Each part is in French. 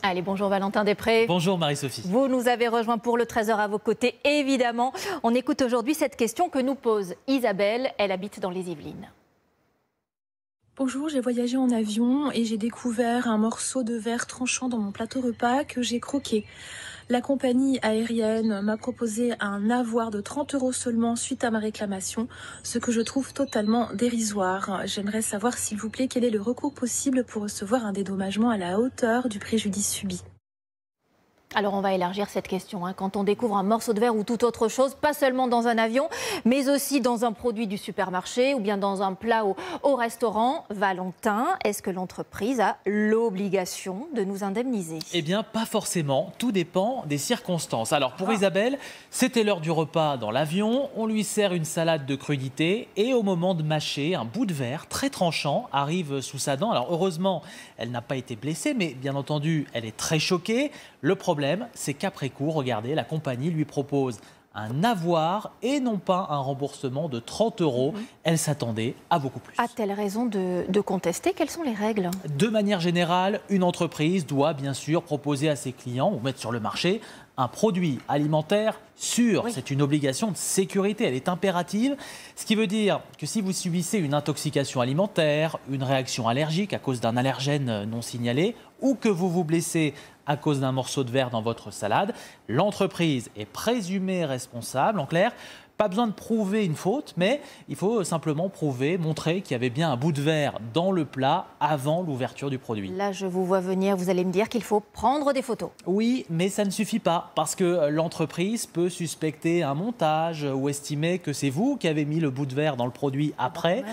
Allez, bonjour Valentin Després. Bonjour Marie-Sophie. Vous nous avez rejoint pour le Trésor à vos côtés, évidemment. On écoute aujourd'hui cette question que nous pose Isabelle. Elle habite dans les Yvelines. Bonjour, j'ai voyagé en avion et j'ai découvert un morceau de verre tranchant dans mon plateau repas que j'ai croqué. La compagnie aérienne m'a proposé un avoir de 30 € seulement suite à ma réclamation, ce que je trouve totalement dérisoire. J'aimerais savoir, s'il vous plaît, quel est le recours possible pour recevoir un dédommagement à la hauteur du préjudice subi. Alors on va élargir cette question. Quand on découvre un morceau de verre ou toute autre chose, pas seulement dans un avion, mais aussi dans un produit du supermarché ou bien dans un plat au restaurant. Valentin, est-ce que l'entreprise a l'obligation de nous indemniser? Eh bien, pas forcément. Tout dépend des circonstances. Alors, pour Isabelle, c'était l'heure du repas dans l'avion. On lui sert une salade de crudités et au moment de mâcher, un bout de verre très tranchant arrive sous sa dent. Alors, heureusement, elle n'a pas été blessée, mais bien entendu, elle est très choquée. Le problème, c'est qu'après coup, regardez, la compagnie lui propose un avoir et non pas un remboursement de 30 €. Elle s'attendait à beaucoup plus. A-t-elle raison de contester? Quelles sont les règles? De manière générale, une entreprise doit bien sûr proposer à ses clients ou mettre sur le marché un produit alimentaire sûr. Oui. C'est une obligation de sécurité, elle est impérative. Ce qui veut dire que si vous subissez une intoxication alimentaire, une réaction allergique à cause d'un allergène non signalé ou que vous vous blessez à cause d'un morceau de verre dans votre salade, l'entreprise est présumée responsable. En clair, pas besoin de prouver une faute, mais il faut simplement prouver, montrer qu'il y avait bien un bout de verre dans le plat avant l'ouverture du produit. Là, je vous vois venir, vous allez me dire qu'il faut prendre des photos. Oui, mais ça ne suffit pas parce que l'entreprise peut suspecter un montage ou estimer que c'est vous qui avez mis le bout de verre dans le produit après.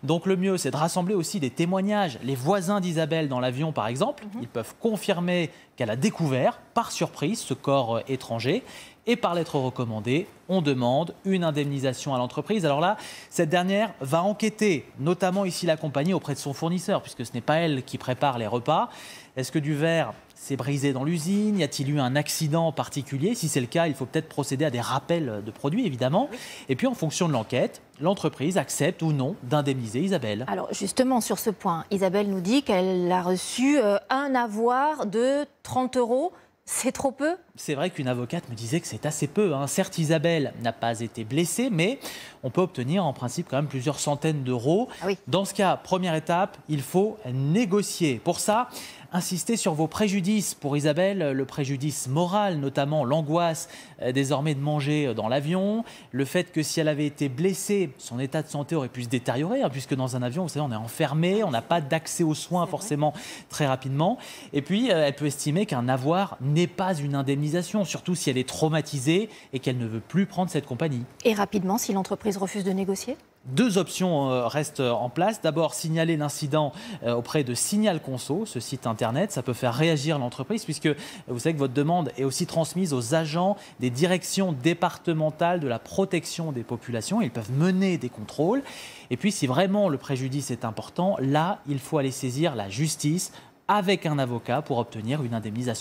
Donc le mieux, c'est de rassembler aussi des témoignages. Les voisins d'Isabelle dans l'avion, par exemple, ils peuvent confirmer qu'elle a découvert par surprise ce corps étranger. Et par lettre recommandée, on demande une indemnisation à l'entreprise. Alors là, cette dernière va enquêter, notamment ici la compagnie, auprès de son fournisseur, puisque ce n'est pas elle qui prépare les repas. Est-ce que du verre s'est brisé dans l'usine? Y a-t-il eu un accident particulier? Si c'est le cas, il faut peut-être procéder à des rappels de produits, évidemment. Et puis, en fonction de l'enquête, l'entreprise accepte ou non d'indemniser Isabelle. Alors justement, sur ce point, Isabelle nous dit qu'elle a reçu un avoir de 30 €. C'est trop peu? C'est vrai qu'une avocate me disait que c'est assez peu. Certes, Isabelle n'a pas été blessée, mais on peut obtenir en principe quand même plusieurs centaines d'euros. Ah oui. Dans ce cas, première étape, il faut négocier. Pour ça, insistez sur vos préjudices. Pour Isabelle, le préjudice moral, notamment l'angoisse désormais de manger dans l'avion, le fait que si elle avait été blessée, son état de santé aurait pu se détériorer, puisque dans un avion, vous savez, on est enfermé, on n'a pas d'accès aux soins forcément très rapidement. Et puis, elle peut estimer qu'un avoir n'est pas une indemnisation, surtout si elle est traumatisée et qu'elle ne veut plus prendre cette compagnie. Et rapidement, si l'entreprise refuse de négocier? Deux options restent en place. D'abord, signaler l'incident auprès de Signal Conso, ce site internet. Ça peut faire réagir l'entreprise puisque vous savez que votre demande est aussi transmise aux agents des directions départementales de la protection des populations. Ils peuvent mener des contrôles. Et puis, si vraiment le préjudice est important, là, il faut aller saisir la justice avec un avocat pour obtenir une indemnisation.